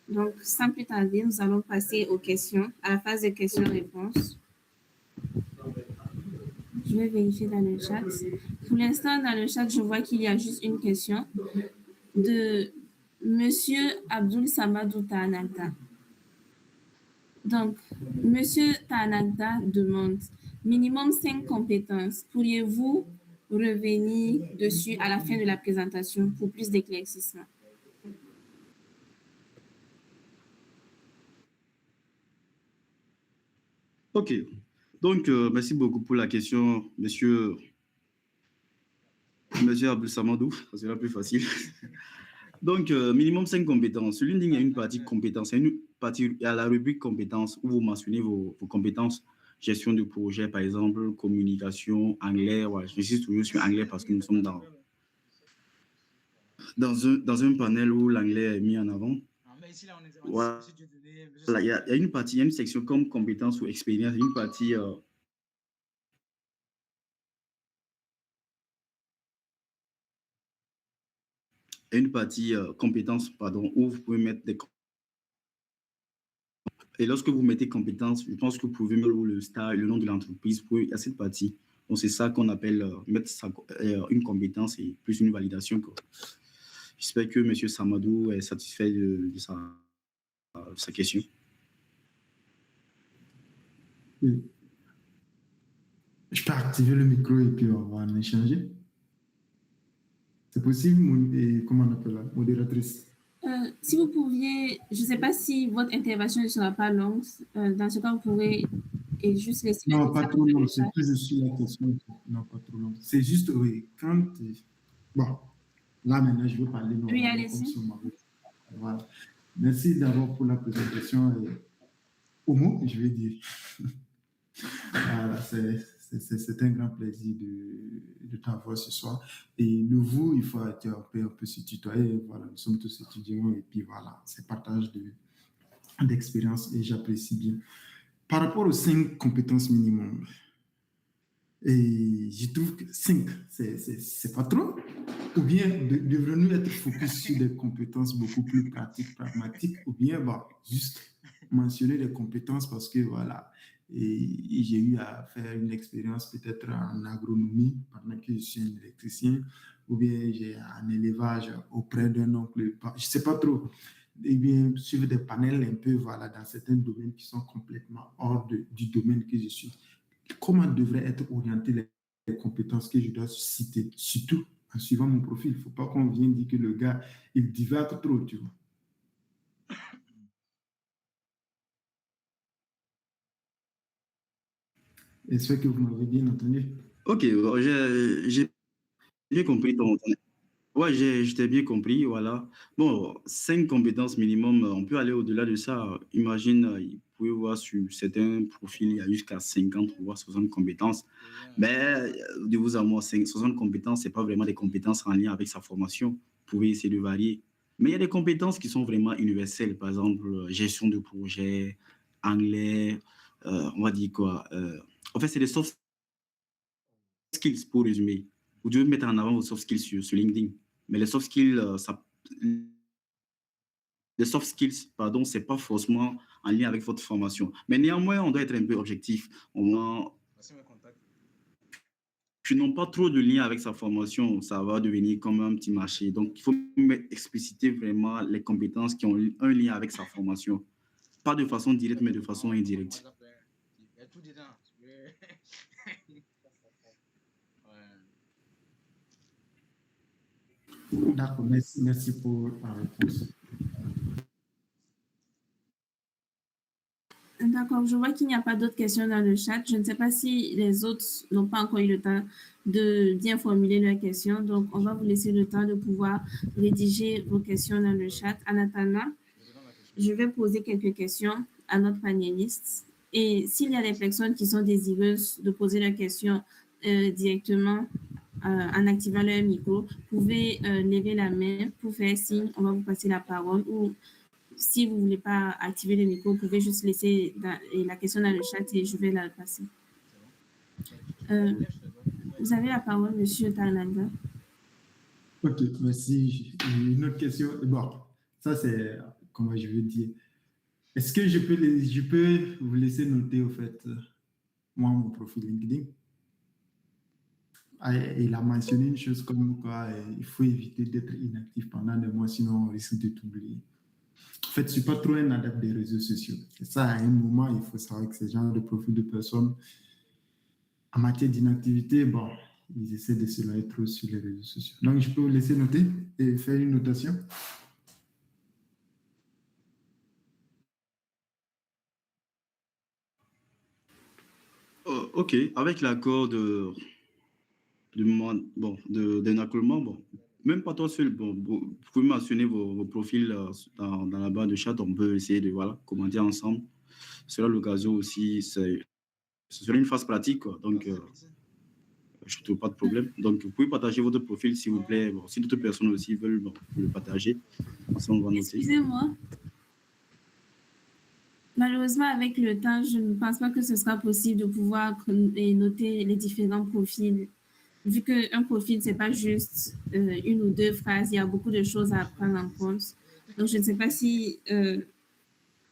Donc, sans plus tarder, nous allons passer aux questions, à la phase de questions-réponses. Je vais vérifier dans le chat. Pour l'instant, dans le chat, je vois qu'il y a juste une question de Monsieur Abdul Samadou Tanagda. Donc, Monsieur Tanagda demande minimum 5 compétences. Pourriez-vous revenir dessus à la fin de la présentation pour plus d'éclaircissement? OK. Donc, merci beaucoup pour la question, Monsieur Abdul Samadou. Ça sera plus facile. Donc, minimum 5 compétences. Sur LinkedIn, il y a une partie compétences. Il y a la rubrique compétences où vous mentionnez vos compétences. Gestion de projet, par exemple, communication, anglais. Ouais, je suis toujours sur anglais parce que nous sommes dans un panel où l'anglais est mis en avant. Voilà. Il y a une partie, il y a une section comme compétences ou expérience, une partie compétences, pardon, où vous pouvez mettre des compétences. Et lorsque vous mettez compétences, je pense que vous pouvez mettre le nom de l'entreprise, il y a cette partie. Donc, c'est ça qu'on appelle mettre une compétence et plus une validation. J'espère que M. Samadou est satisfait de sa question. Oui. Je peux activer le micro et puis on va en échanger. C'est possible, comment on appelle la modératrice? Si vous pouviez, je ne sais pas si votre intervention ne sera pas longue, dans ce cas, vous pourrez juste laisser... Non, pas trop long, c'est que je suis la question. Non, pas trop long. C'est juste, oui, quand... Bon, là maintenant, je vais parler normalement. Oui, allez-y. Voilà. Merci d'abord pour la présentation. Au mot, je vais dire. Voilà, C'est un grand plaisir de t'avoir ce soir. Et le vous, il faut être un peu se tutoyer. Voilà, nous sommes tous étudiants et puis voilà, c'est partage d'expérience et j'apprécie bien. Par rapport aux 5 compétences minimum, et je trouve que 5, c'est pas trop. Ou bien devrions-nous être focus sur des compétences beaucoup plus pratiques, pragmatiques, ou bien bah, juste mentionner des compétences parce que voilà, et j'ai eu à faire une expérience peut-être en agronomie pendant que je suis un électricien, ou bien j'ai un élevage auprès d'un oncle, je sais pas trop. Et bien, suivre des panels un peu voilà, dans certains domaines qui sont complètement hors du domaine que je suis. Comment devraient être orientées les compétences que je dois citer, surtout en suivant mon profil. Il ne faut pas qu'on vienne dire que le gars, il divague trop, tu vois. Est-ce que vous m'avez bien entendu? Ok, bon, j'ai bien compris Ouais, je t'ai bien compris, voilà. Bon, 5 compétences minimum, on peut aller au-delà de ça. Imagine, vous pouvez voir sur certains profils, il y a jusqu'à 50 voire 60 compétences. Mais de vous à moi, 60 compétences, ce n'est pas vraiment des compétences en lien avec sa formation. Vous pouvez essayer de varier. Mais il y a des compétences qui sont vraiment universelles. Par exemple, gestion de projet, anglais, on va dire quoi. En fait, c'est des soft skills pour résumer. Vous devez mettre en avant vos soft skills sur LinkedIn. Mais les soft skills, les soft skills, pardon, c'est pas forcément en lien avec votre formation. Mais néanmoins, on doit être un peu objectif. Tu n'as pas trop de lien avec sa formation, ça va devenir comme un petit marché. Donc, il faut expliciter vraiment les compétences qui ont un lien avec sa formation. Pas de façon directe, mais de façon indirecte. D'accord, merci pour la réponse. D'accord, je vois qu'il n'y a pas d'autres questions dans le chat. Je ne sais pas si les autres n'ont pas encore eu le temps de bien formuler leurs questions. Donc, on va vous laisser le temps de pouvoir rédiger vos questions dans le chat. En attendant, je vais poser quelques questions à notre panéliste. Et s'il y a des personnes qui sont désireuses de poser leurs questions directement en activant leur micro, vous pouvez lever la main pour faire signe. On va vous passer la parole ou si vous ne voulez pas activer le micro, vous pouvez juste laisser la question dans le chat et je vais la passer. Vous avez la parole, Monsieur Tarnanga. Ok, merci. Une autre question. Bon, ça c'est, comment je veux dire, est-ce que je peux vous laisser noter, au fait, moi, mon profil LinkedIn? Ah, il a mentionné une chose comme quoi il faut éviter d'être inactif pendant des mois, sinon on risque de t'oublier. En fait, je ne suis pas trop un adepte des réseaux sociaux. C'est ça, à un moment, il faut savoir que ce genre de profil de personnes, en matière d'inactivité, bon, ils essaient de se noyer trop sur les réseaux sociaux. Donc, je peux vous laisser noter et faire une notation. Ok, avec l'accord d'un accolement, bon, même pas toi seul, bon, vous pouvez mentionner vos profils dans la barre de chat, on peut essayer de voilà, commenter ensemble. Ce sera l'occasion aussi, ce sera une phase pratique, quoi. Donc, je ne trouve pas de problème. Donc, vous pouvez partager votre profil, s'il vous plaît. Bon, si d'autres personnes aussi veulent bon, le partager, ensemble, on va noter. Excusez-moi. Malheureusement, avec le temps, je ne pense pas que ce sera possible de pouvoir noter les différents profils. Vu qu'un profil, ce n'est pas juste une ou deux phrases, il y a beaucoup de choses à prendre en compte. Donc, je ne sais pas si il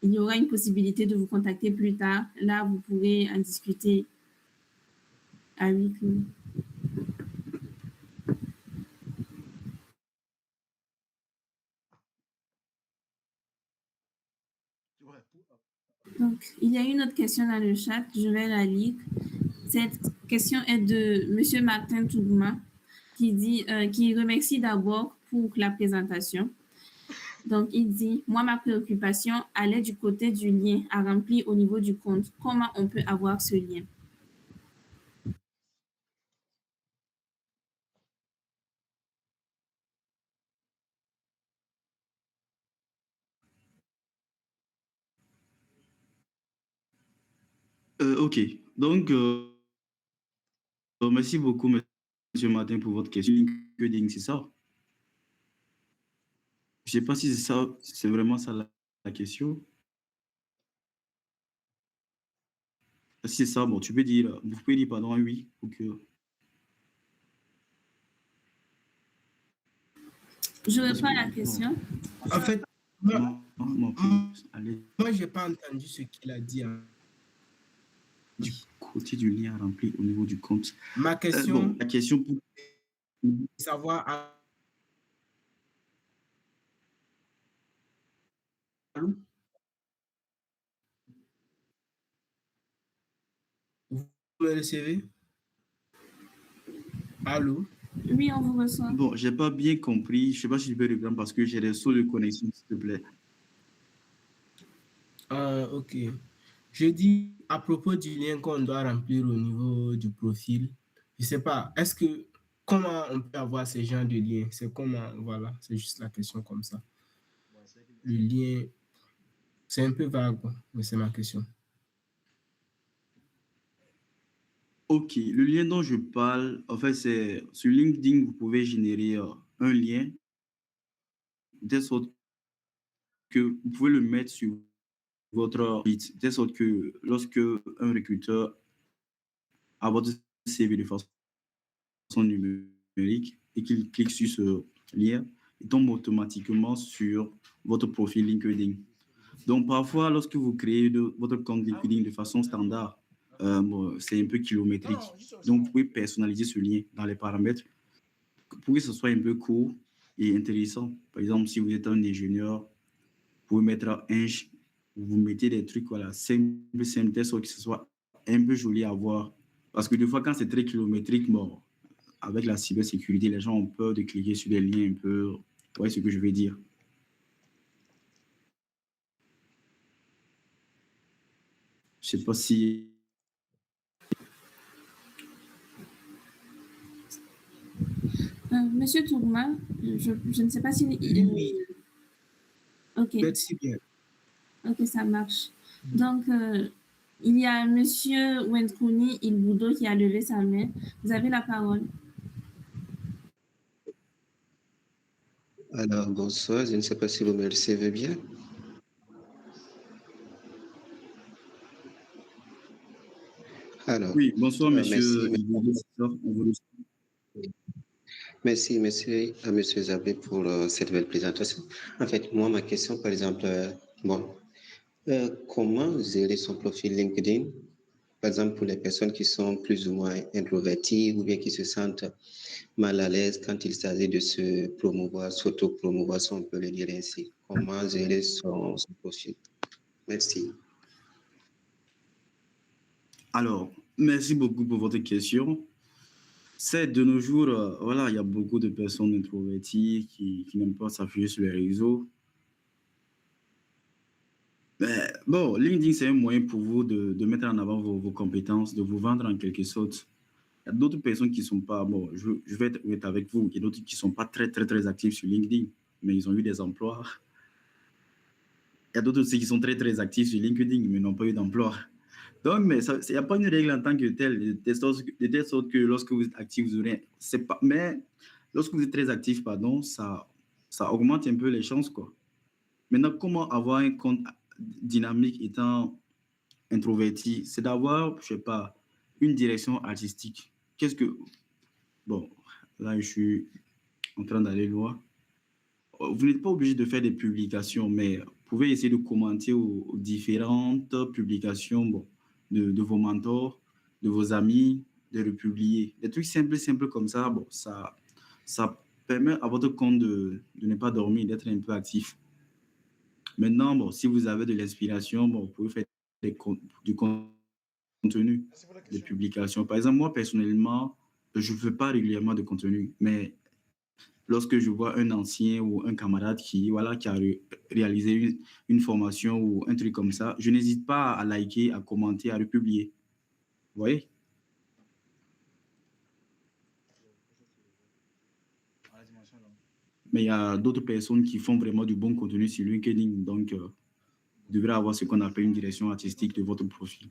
y aura une possibilité de vous contacter plus tard. Là, vous pourrez en discuter à huis clos. Donc, il y a une autre question dans le chat, je vais la lire. Cette question est de Monsieur Martin Tougma qui dit, qui remercie d'abord pour la présentation. Donc, il dit, moi, ma préoccupation allait du côté du lien à remplir au niveau du compte. Comment on peut avoir ce lien? Ok, donc, Merci beaucoup, Monsieur Martin, pour votre question. LinkedIn, c'est ça? Je ne sais pas si c'est ça, c'est vraiment ça la question. Si c'est ça, bon, vous pouvez dire pardon, oui, pour que. Je Parce reprends que, la bon, question. En fait, moi, allez moi je n'ai pas entendu ce qu'il a dit, hein. du côté du lien rempli au niveau du compte. Ma Bon, question, la question pour. c'est savoir. Allô? Vous me recevez? Allô? Oui, on vous reçoit. Bon, j'ai pas bien compris. Je sais pas si je peux reprendre parce que j'ai des sauts de connexion, s'il te plaît. Ok. Je dis à propos du lien qu'on doit remplir au niveau du profil. Je sais pas, comment on peut avoir ce genre de lien? C'est comment, voilà, c'est juste la question comme ça. Le lien, c'est un peu vague, quoi, mais c'est ma question. Ok, le lien dont je parle, en fait, c'est sur LinkedIn, vous pouvez générer un lien de sorte que vous pouvez le mettre sur votre site, de sorte que lorsque un recruteur a votre CV de façon numérique et qu'il clique sur ce lien, il tombe automatiquement sur votre profil LinkedIn. Donc, parfois, lorsque vous créez votre compte LinkedIn de façon standard, bon, c'est un peu kilométrique. Donc, vous pouvez personnaliser ce lien dans les paramètres pour que ce soit un peu court et intéressant. Par exemple, si vous êtes un ingénieur, vous pouvez mettre vous mettez des trucs, voilà, simple, de sorte que ce soit un peu joli à voir. Parce que des fois, quand c'est très kilométrique, bon, avec la cybersécurité, les gens ont peur de cliquer sur des liens un peu. Vous voyez ce que je veux dire? Je ne sais pas si. Monsieur Tourma, je ne sais pas si... Oui, Ok, merci bien. ok, ça marche. Donc, il y a Monsieur Wenkouni Ilboudo qui a levé sa main. Vous avez la parole. Alors, bonsoir, je ne sais pas si vous me recevez bien. Alors, Oui, bonsoir, monsieur. merci, On vous merci à monsieur Zabé pour cette belle présentation. En fait, moi, ma question, par exemple, comment gérer son profil LinkedIn? Par exemple, pour les personnes qui sont plus ou moins introverties ou bien qui se sentent mal à l'aise quand il s'agit de se promouvoir, s'auto-promouvoir, si on peut le dire ainsi. Comment gérer son profil? Merci. Alors, merci beaucoup pour votre question. C'est de nos jours, voilà, il y a beaucoup de personnes introverties qui n'aiment pas s'afficher sur les réseaux. Mais bon, LinkedIn, c'est un moyen pour vous de mettre en avant vos compétences, de vous vendre en quelque sorte. Il y a d'autres personnes qui ne sont pas, bon, je vais être honnête avec vous, il y a d'autres qui ne sont pas très, très, très actifs sur LinkedIn, mais ils ont eu des emplois. Il y a d'autres aussi qui sont très, très actifs sur LinkedIn, mais n'ont pas eu d'emploi. Donc, mais il n'y a pas une règle en tant que telle, de telle sorte que lorsque vous êtes actif, vous aurez. Pas, mais lorsque vous êtes très actif, pardon, ça augmente un peu les chances, quoi. Maintenant, comment avoir un compte dynamique étant introverti? C'est d'avoir, je sais pas, une direction artistique. Qu'est-ce que. Bon, là, je suis en train d'aller loin. Vous n'êtes pas obligé de faire des publications, mais vous pouvez essayer de commenter aux différentes publications bon, de vos mentors, de vos amis, de republier. Des trucs simples, simples comme ça, bon, ça permet à votre compte de ne pas dormir, d'être un peu actif. Maintenant, bon, si vous avez de l'inspiration, bon, vous pouvez faire du contenu, des publications. Par exemple, moi, personnellement, je ne fais pas régulièrement de contenu, mais lorsque je vois un ancien ou un camarade voilà, qui a réalisé une formation ou un truc comme ça, je n'hésite pas à liker, à commenter, à republier. Vous voyez? Mais il y a d'autres personnes qui font vraiment du bon contenu sur LinkedIn. Donc, vous devrez avoir ce qu'on appelle une direction artistique de votre profil.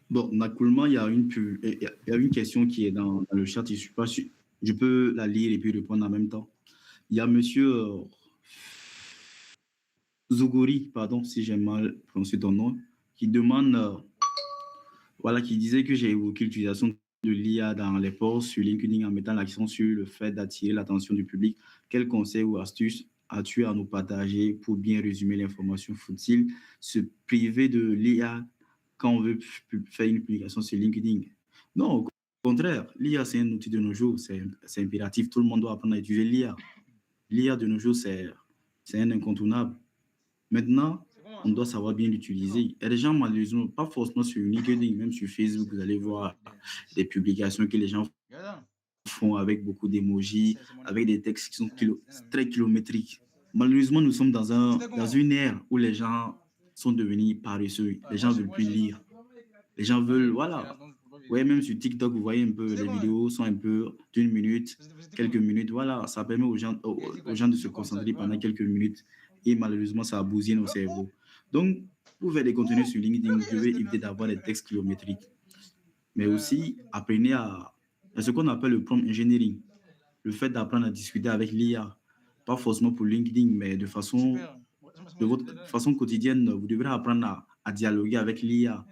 Bon, naturellement, il y a une question qui est dans le chat. Je suis pas sûr. Je peux la lire et puis répondre en même temps. Il y a monsieur Zogori, pardon, si j'ai mal prononcé ton nom, qui demande, voilà, qui disait que j'ai évoqué l'utilisation de l'IA dans les posts sur LinkedIn en mettant l'accent sur le fait d'attirer l'attention du public. Quels conseils ou astuces as-tu à nous partager pour bien résumer l'information? Faut-il se priver de l'IA quand on veut faire une publication sur LinkedIn? Non, au contraire, l'IA, c'est un outil de nos jours, c'est impératif. Tout le monde doit apprendre à utiliser l'IA. L'IA de nos jours, c'est un incontournable. Maintenant, on doit savoir bien l'utiliser. Il y a des gens, malheureusement, pas forcément sur LinkedIn, même sur Facebook, vous allez voir des publications que les gens font avec beaucoup d'émojis, avec des textes qui sont très kilométriques. Malheureusement, nous sommes dans une ère où les gens sont devenus paresseux. Les gens ne veulent plus lire. Les gens veulent, voilà. Ouais, même sur TikTok, vous voyez un peu, les vidéos sont un peu d'une minute, quelques minutes. Voilà, ça permet aux gens de se concentrer pendant quelques minutes. Et malheureusement, ça a bousillé nos cerveaux. Donc, pour faire des contenus sur LinkedIn, vous devez éviter d'avoir des textes kilométriques. Mais aussi, apprenez à ce qu'on appelle le prompt engineering. Le fait d'apprendre à discuter avec l'IA. Pas forcément pour LinkedIn, mais de votre façon quotidienne, vous devrez apprendre à dialoguer avec l'IA,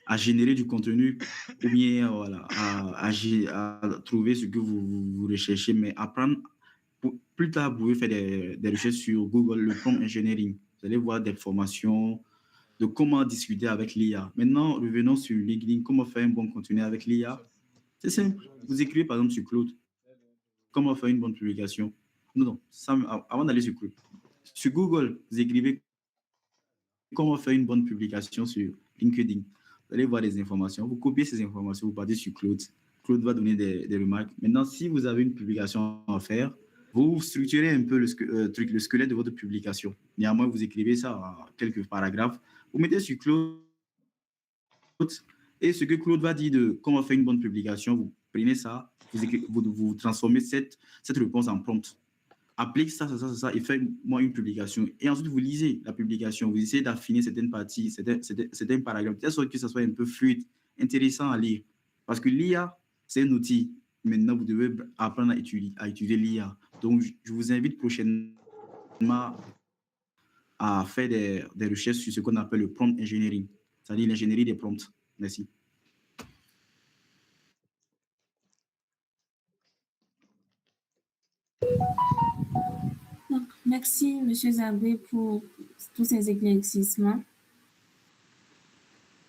à générer du contenu ou bien voilà, à trouver ce que vous recherchez, mais apprendre. Plus tard, vous pouvez faire des recherches sur Google, le prompt engineering. Vous allez voir des formations de comment discuter avec l'IA. Maintenant, revenons sur LinkedIn, comment faire un bon contenu avec l'IA. C'est simple. Vous écrivez par exemple sur Claude, comment faire une bonne publication. Non, avant d'aller sur Claude. Sur Google, vous écrivez comment faire une bonne publication sur LinkedIn. Vous allez voir des informations. Vous copiez ces informations, vous partez sur Claude. Claude va donner des remarques. Maintenant, si vous avez une publication à faire, vous structurez un peu le squelette de votre publication. Néanmoins, vous écrivez ça en quelques paragraphes. Vous mettez sur Claude et ce que Claude va dire de comment faire une bonne publication, vous prenez ça, vous transformez cette réponse en prompt. Applique ça, et faites-moi une publication. Et ensuite, vous lisez la publication, vous essayez d'affiner certaines parties, certains paragraphes, de telle sorte que ça soit un peu fluide, intéressant à lire. Parce que l'IA, c'est un outil. Maintenant, vous devez apprendre à utiliser l'IA. Donc, je vous invite prochainement à faire des recherches sur ce qu'on appelle le prompt engineering, c'est-à-dire l'ingénierie des prompts. Merci. Donc, merci, M. Zabré, pour tous ces éclaircissements.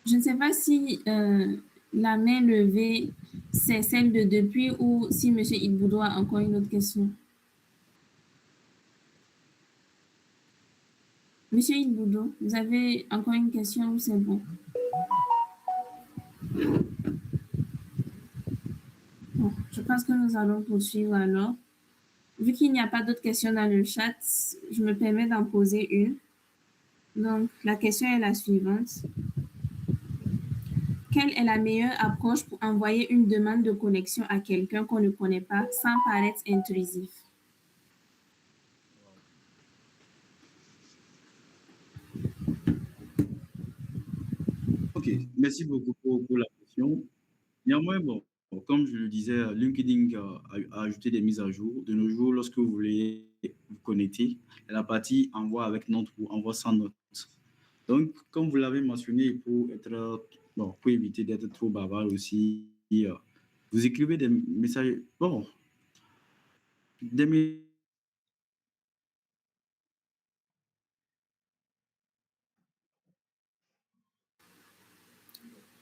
Je ne sais pas si la main levée, c'est celle de depuis ou si M. Idboudou a encore une autre question. M. Idboudou, vous avez encore une question ou c'est bon? Bon, je pense que nous allons poursuivre alors. Vu qu'il n'y a pas d'autres questions dans le chat, je me permets d'en poser une. Donc, la question est la suivante. Quelle est la meilleure approche pour envoyer une demande de connexion à quelqu'un qu'on ne connaît pas sans paraître intrusif? Ok, merci beaucoup pour la question. Néanmoins, bon, comme je le disais, LinkedIn a ajouté des mises à jour. De nos jours, lorsque vous voulez vous connecter, la partie envoi avec note ou envoi sans note. Donc, comme vous l'avez mentionné, pour éviter d'être trop bavard aussi, vous écrivez des messages. Bon, des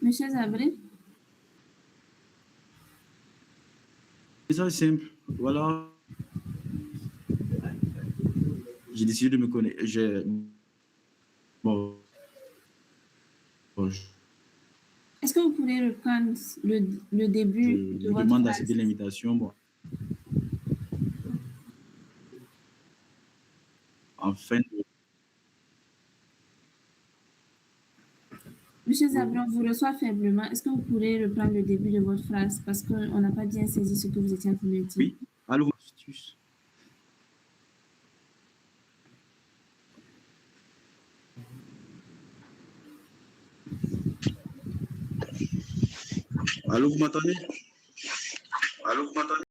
Monsieur Zabré? messages simples. Voilà. J'ai décidé de me connecter. Est-ce que vous pouvez reprendre le début de votre demande phrase? d'accepter l'invitation. Bon. Enfin. Monsieur Zabré, on vous reçoit faiblement. Est-ce que vous pourrez reprendre le début de votre phrase parce qu'on n'a pas bien saisi ce que vous étiez en train de dire? Oui. Allô. Allô, vous m'entendez? Allô, vous m'entendez?